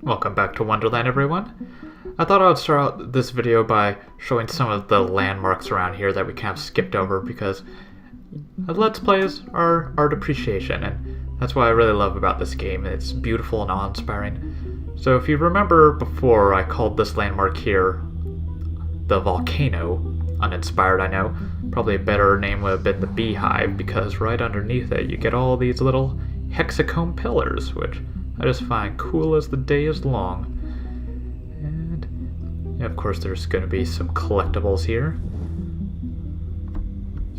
Welcome back to Wonderland, everyone. I thought I would start out this video by showing some of the landmarks around here that we kind of skipped over because Let's Plays are art appreciation, and that's what I really love about this game. It's beautiful and awe-inspiring. So if you remember before, I called this landmark here the volcano. Uninspired, I know. Probably a better name would have been the beehive, because right underneath it you get all these little hexacomb pillars, which I just find cool as the day is long. And yeah, of course there's going to be some collectibles here,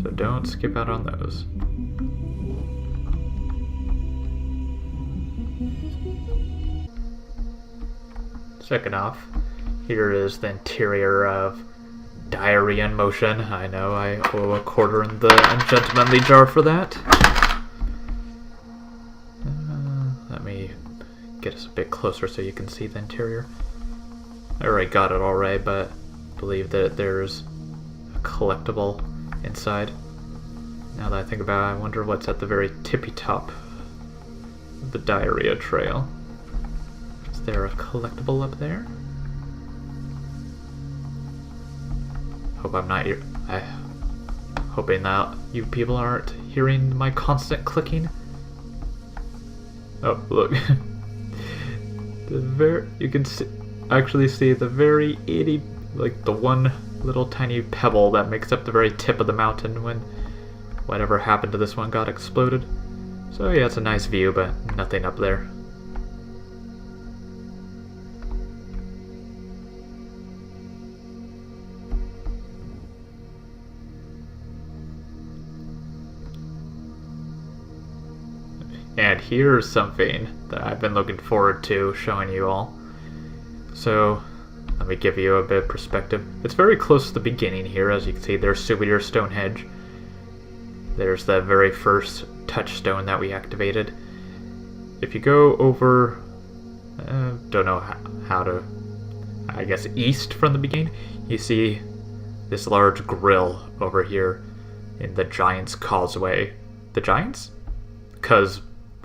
so don't skip out on those. Second off, here is the interior of Diarrhea in Motion. I know I owe a quarter in the ungentlemanly jar for that. Let me get us a bit closer so you can see the interior. I already got it alright, but I believe that there's a collectible inside. Now that I think about it, I wonder what's at the very tippy top of the diarrhea trail. Is there a collectible up there? Hope I'm not here. Hoping that you people aren't hearing my constant clicking. Oh, look. You can actually see the very itty, like the one little tiny pebble that makes up the very tip of the mountain when whatever happened to this one got exploded. So yeah, it's a nice view, but nothing up there. And here's something that I've been looking forward to showing you all. So, let me give you a bit of perspective. It's very close to the beginning here. As you can see, there's Souvenir Stonehenge. There's the very first touchstone that we activated. If you go over, don't know how to, I guess east from the beginning, you see this large grill over here in the Giant's Causeway. The Giants?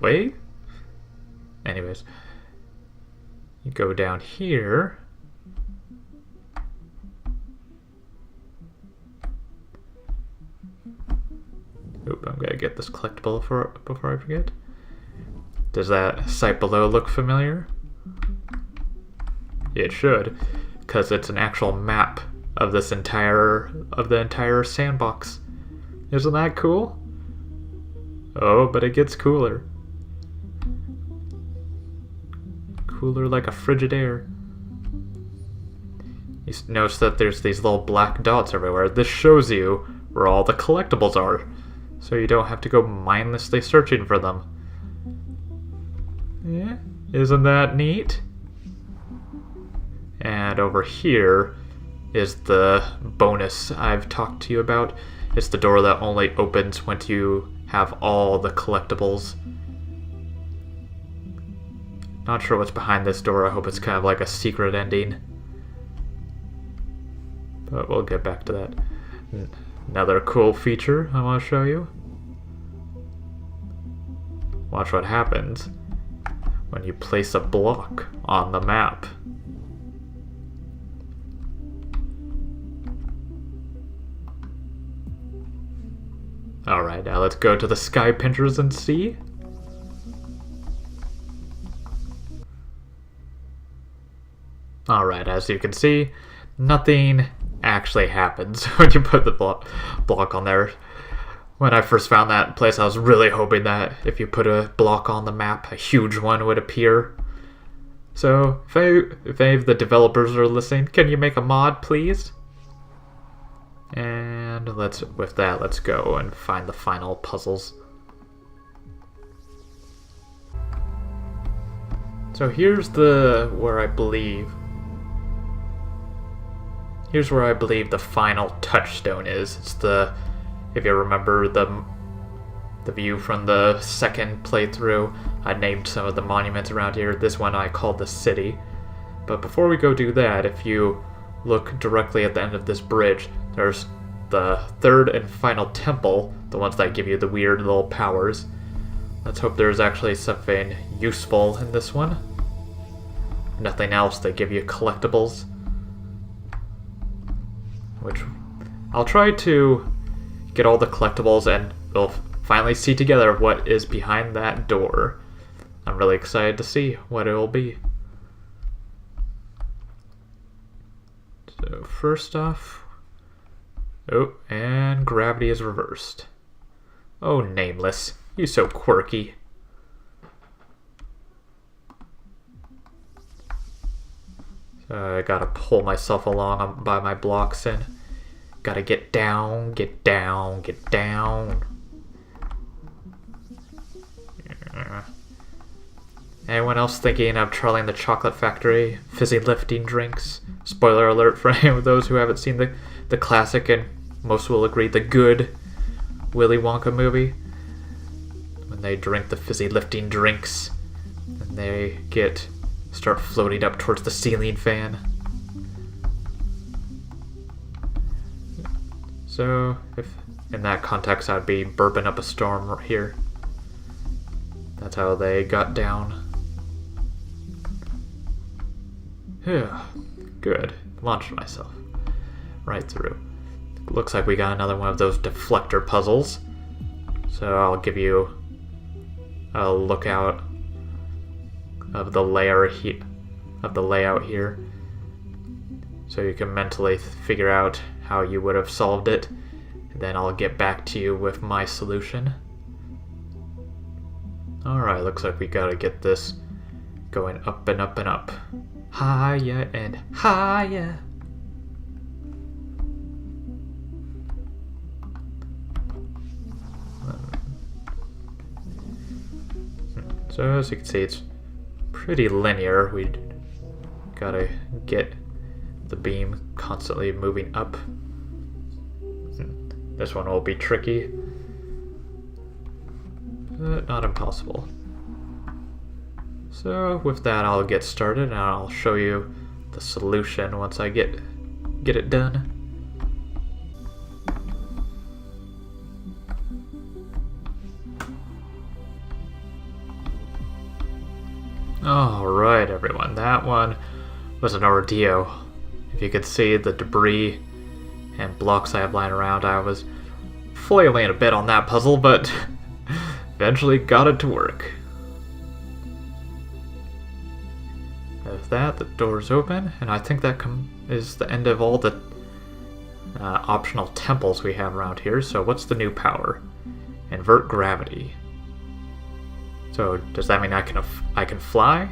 Way? Anyways, you go down here. Oop, I'm gonna get this collectible before I forget. Does that site below look familiar? It should, because it's an actual map of the entire sandbox. Isn't that cool? Oh, but it gets cooler. Cooler like a frigid air. You notice that there's these little black dots everywhere. This shows you where all the collectibles are, so you don't have to go mindlessly searching for them. Yeah, isn't that neat? And over here is the bonus I've talked to you about. It's the door that only opens when you have all the collectibles. Not sure what's behind this door. I hope it's kind of like a secret ending. But we'll get back to that. Another cool feature I want to show you. Watch what happens when you place a block on the map. Alright, now let's go to the sky pinchers and see. Alright, as you can see, nothing actually happens when you put the block on there. When I first found that place, I was really hoping that if you put a block on the map, a huge one would appear. So, if any of the developers are listening, can you make a mod, please? And let's go and find the final puzzles. So here's where I believe the final touchstone is. It's if you remember the view from the second playthrough, I named some of the monuments around here. This one I called the city. But before we go do that, if you look directly at the end of this bridge, there's the third and final temple, the ones that give you the weird little powers. Let's hope there's actually something useful in this one. nothing else, they give you collectibles. Which I'll try to get all the collectibles and we'll finally see together what is behind that door. I'm really excited to see what it will be. So first off, oh, and gravity is reversed. Oh, Nameless, you so quirky. So I gotta pull myself along by my blocks and gotta get down, get down, get down. Anyone else thinking of Charlie and the Chocolate Factory? Fizzy lifting drinks? Spoiler alert for any of those who haven't seen the classic and most will agree the good Willy Wonka movie. When they drink the fizzy lifting drinks and they start floating up towards the ceiling fan. So if in that context I'd be burping up a storm right here. That's how they got down. Yeah, good. Launched myself right through. Looks like we got another one of those deflector puzzles. So I'll give you a lookout of the layout here, so you can mentally figure out how you would have solved it. And then I'll get back to you with my solution. Alright, looks like we gotta get this going up and up and up. Higher and higher. So as you can see, it's pretty linear. We gotta get the beam constantly moving up. This one will be tricky, but not impossible. So with that, I'll get started and I'll show you the solution once I get it done. Alright everyone, that one was an ordeal. If you could see the debris and blocks I have lying around, I was flailing a bit on that puzzle, but eventually got it to work. With that, the door's open, and I think that is the end of all the optional temples we have around here. So what's the new power? Invert gravity. So does that mean I can fly?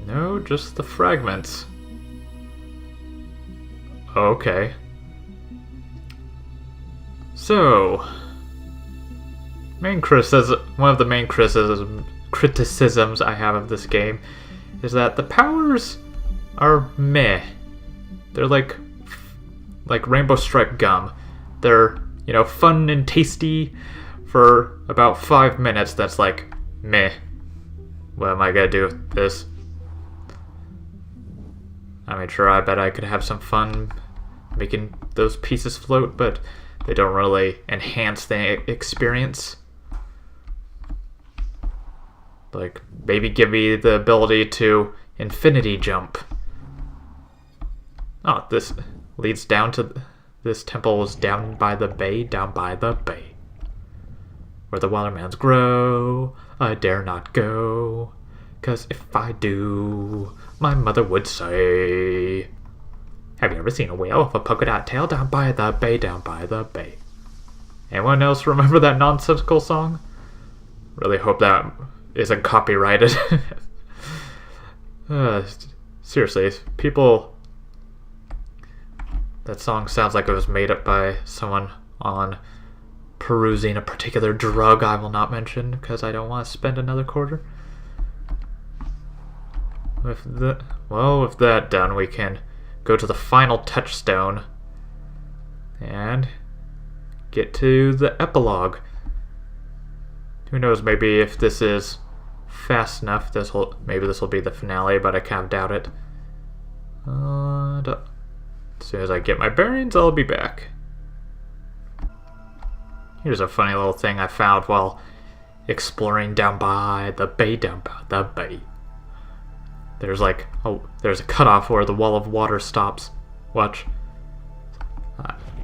No, just the fragments. Okay. So one of the main criticisms I have of this game is that the powers are meh. They're like rainbow stripe gum. They're, fun and tasty for about 5 minutes. That's like meh. What am I gonna do with this? I mean, sure, I bet I could have some fun making those pieces float, but they don't really enhance the experience. Like, maybe give me the ability to infinity jump. Oh, this leads down to... This temple is down by the bay, where the watermelons grow. I dare not go, 'cause if I do, my mother would say, have you ever seen a whale with a polka dot tail down by the bay? Anyone else remember that nonsensical song? Really hope that isn't copyrighted. Seriously, people... That song sounds like it was made up by someone on perusing a particular drug I will not mention because I don't want to spend another quarter. With that done, we can go to the final touchstone and get to the epilogue. Who knows, maybe if this is fast enough, maybe this will be the finale, but I kind of doubt it. As soon as I get my bearings, I'll be back. Here's a funny little thing I found while exploring down by the bay, down by the bay. There's like, oh, there's a cutoff where the wall of water stops. Watch.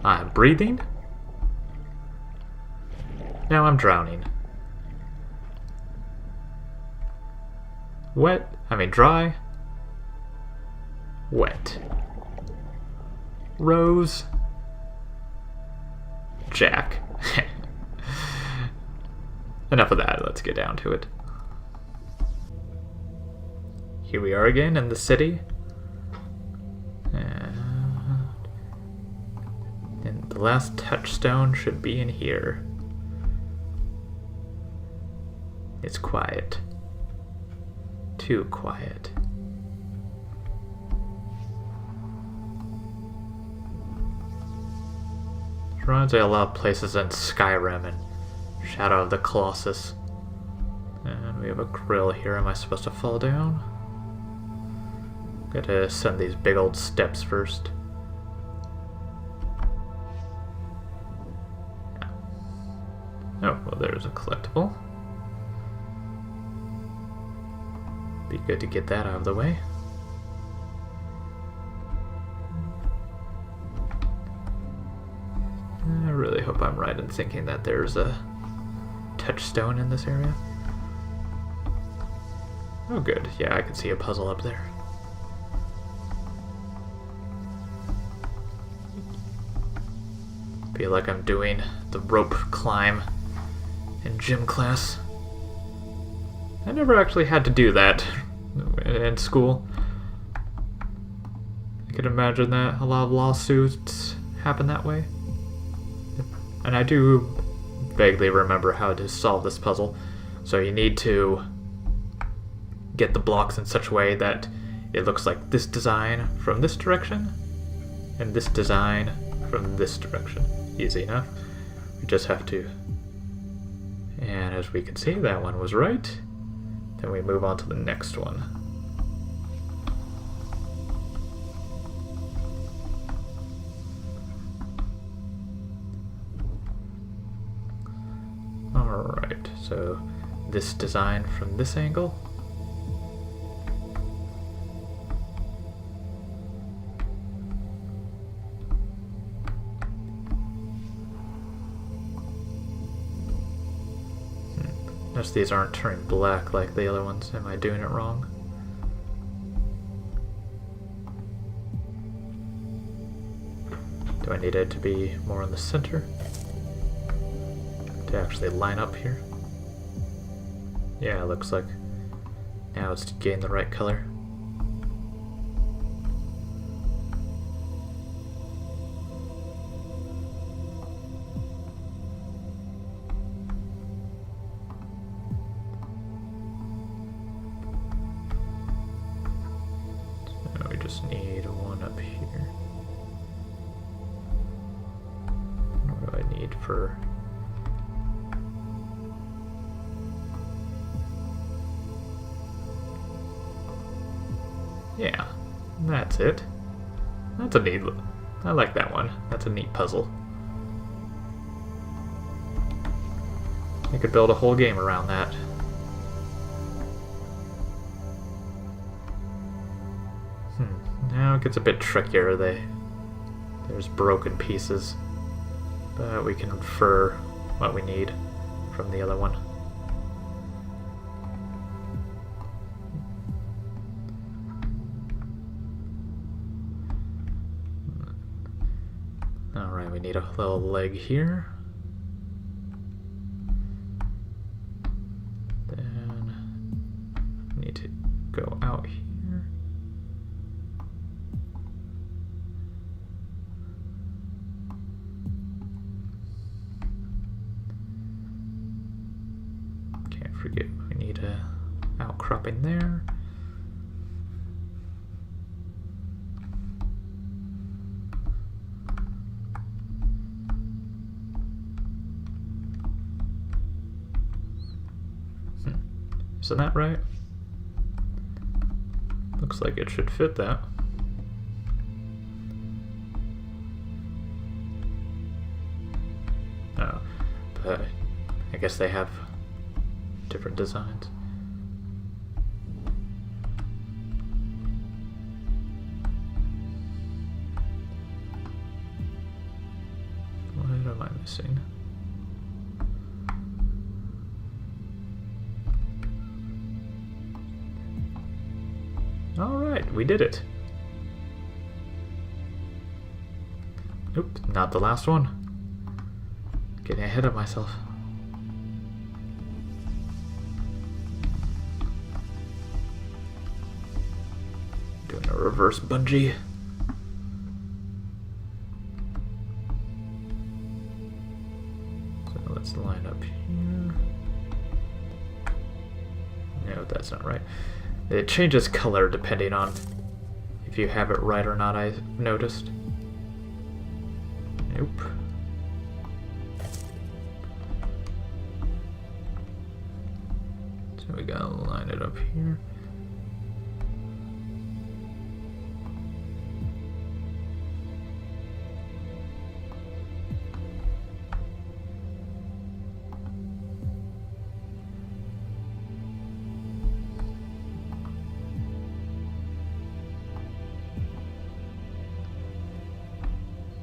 I'm breathing. Now I'm drowning. Wet, I mean dry. Wet. Rose. Jack. Enough of that, let's get down to it. Here we are again in the city. And the last touchstone should be in here. It's quiet. Too quiet. It reminds me of a lot of places in Skyrim and Shadow of the Colossus. And we have a grill here. Am I supposed to fall down? Gotta ascend these big old steps first. Oh, well, there's a collectible. Be good to get that out of the way. I really hope I'm right in thinking that there's a touchstone in this area. Oh, good. Yeah, I can see a puzzle up there. Feel like I'm doing the rope climb in gym class. I never actually had to do that in school. I could imagine that a lot of lawsuits happen that way. And I do vaguely remember how to solve this puzzle. So you need to get the blocks in such a way that it looks like this design from this direction, and this design from this direction. Easy enough. We just have to... And as we can see, that one was right. Then we move on to the next one. Alright, so this design from this angle. Notice these aren't turning black like the other ones. Am I doing it wrong? Do I need it to be more in the center? To actually line up here? Yeah, it looks like now it's getting the right color. Just need one up here. What do I need for... Yeah, that's it. That's a neat... I like that one. That's a neat puzzle. You could build a whole game around that. Now it gets a bit trickier. There's broken pieces, but we can infer what we need from the other one. Alright, we need a little leg here. Then we need to go out here. Forget we need a outcropping there. Isn't that right? Looks like it should fit that. Oh, but I guess they have different designs. What am I missing? Alright, we did it. Nope, not the last one. Getting ahead of myself. Doing a reverse bungee. So let's line up here. No, that's not right. It changes color depending on if you have it right or not, I noticed. Nope. So we gotta line it up here.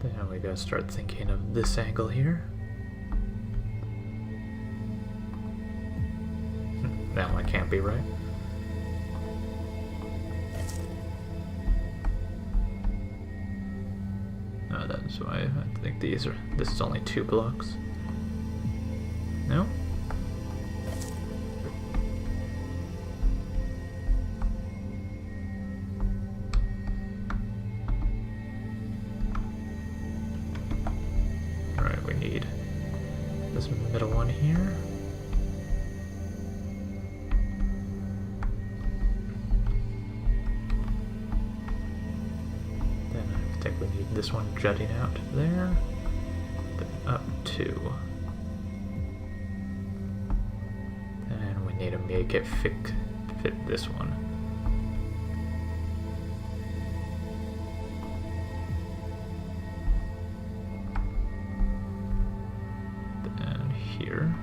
Then we gotta start thinking of this angle here. That one can't be right. No, that's why I think this is only 2 blocks. No? Alright, we need this middle one here. I think we need this one jutting out there, then up 2. And we need to make it fit this one. Then here.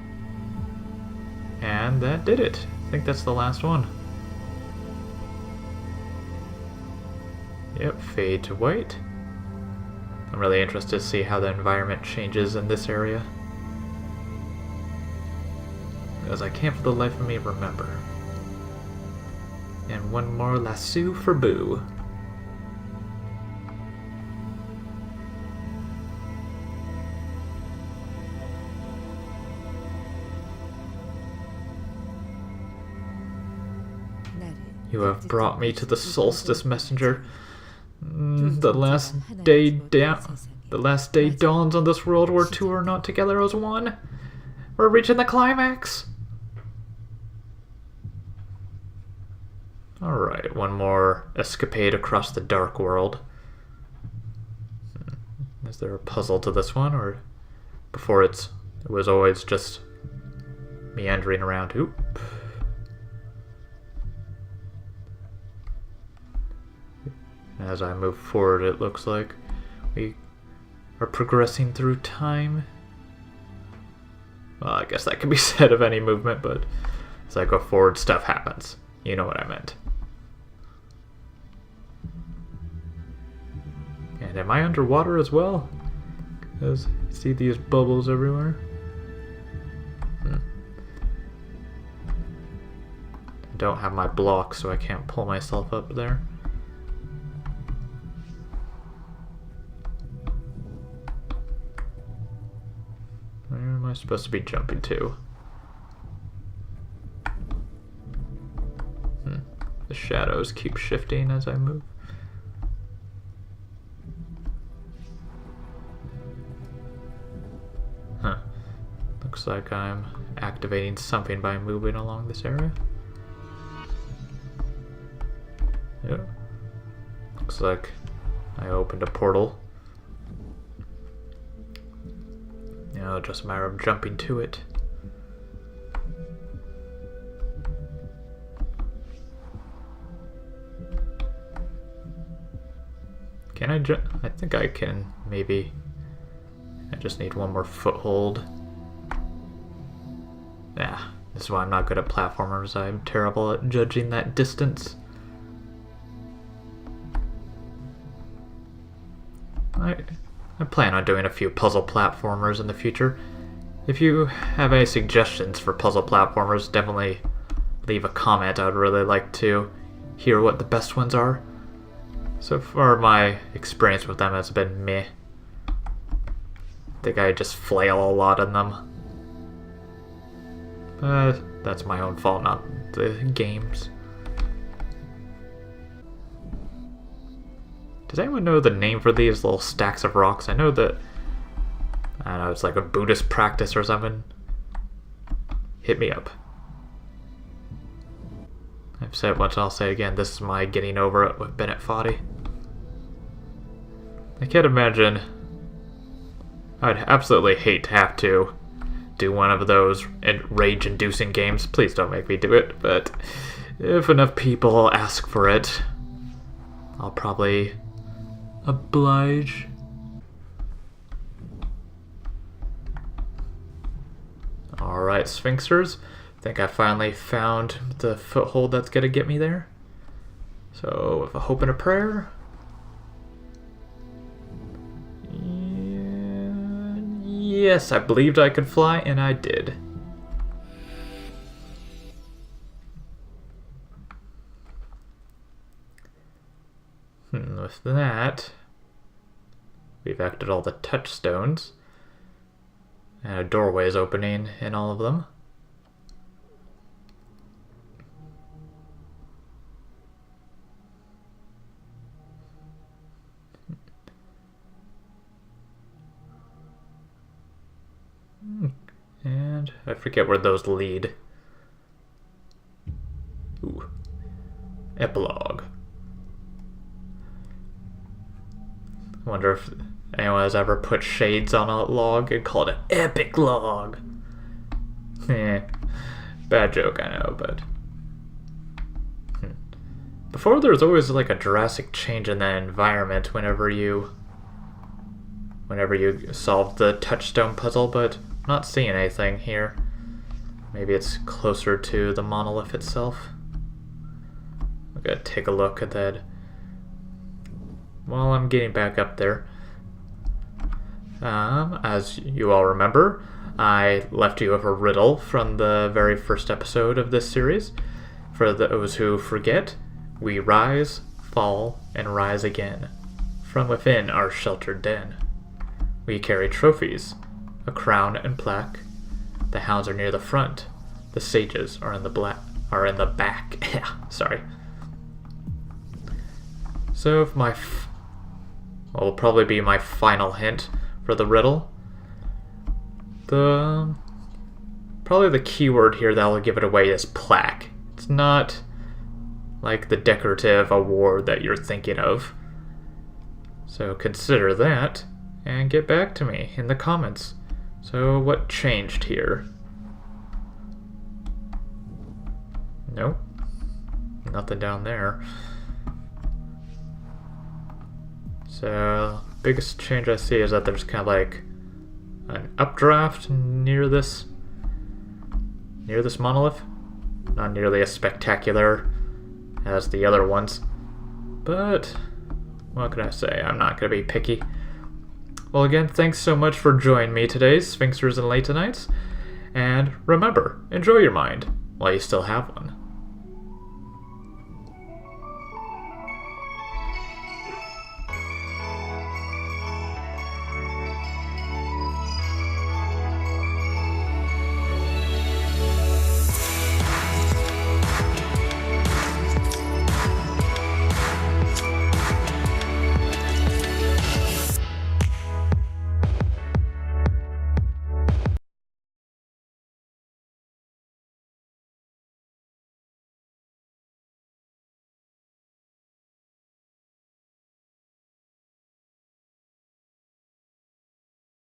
And that did it. I think that's the last one. Yep, fade to white. I'm really interested to see how the environment changes in this area, because I can't for the life of me remember. And one more lasso for Boo. You have brought me to the solstice, messenger. The last day dawns on this world where two are not together as one. We're reaching the climax. Alright, one more escapade across the dark world. Is there a puzzle to this one, or before it was always just meandering around? Oop. As I move forward, it looks like we are progressing through time. Well, I guess that can be said of any movement, but as I go forward, stuff happens. You know what I meant. And am I underwater as well? Because you see these bubbles everywhere. I don't have my block, so I can't pull myself up there. Where am I supposed to be jumping to? The shadows keep shifting as I move. Huh. Looks like I'm activating something by moving along this area. Yep. Looks like I opened a portal. Now just a matter of jumping to it. Can I jump? I think I can, maybe. I just need one more foothold. Yeah, This is why I'm not good at platformers. I'm terrible at judging that distance. I plan on doing a few puzzle platformers in the future. If you have any suggestions for puzzle platformers, definitely leave a comment. I would really like to hear what the best ones are. So far, my experience with them has been meh. I think I just flail a lot in them. But that's my own fault, not the game's. Does anyone know the name for these little stacks of rocks? I know that, I don't know, it's like a Buddhist practice or something. Hit me up. I've said it once, I'll say it again. This is my getting over it with Bennett Foddy. I can't imagine. I'd absolutely hate to have to do one of those rage-inducing games. Please don't make me do it, but if enough people ask for it, I'll probably oblige. Alright, Sphinxers. I think I finally found the foothold that's gonna get me there. So, with a hope and a prayer. Yes, I believed I could fly, and I did. With that, we've activated all the touchstones, and a doorway is opening in all of them. And I forget where those lead. Ooh. Epilogue. I wonder if anyone has ever put shades on a log and called it epic log. Bad joke, I know, but before there was always like a drastic change in the environment whenever you solved the touchstone puzzle, but I'm not seeing anything here. Maybe it's closer to the monolith itself. I'm gonna take a look at that while I'm getting back up there. As you all remember, I left you with a riddle from the very first episode of this series. For those who forget, we rise, fall, and rise again. From within our sheltered den. We carry trophies, a crown and plaque. The hounds are near the front. The sages are in the back. Sorry. So if will probably be my final hint for the riddle. Probably the keyword here that will give it away is plaque. It's not like the decorative award that you're thinking of. So consider that and get back to me in the comments. So what changed here? Nope. Nothing down there. So biggest change I see is that there's kind of like an updraft near this monolith. Not nearly as spectacular as the other ones, but what can I say? I'm not going to be picky. Well, again, thanks so much for joining me today, Sphinxers and Laytonites, and remember, enjoy your mind while you still have one.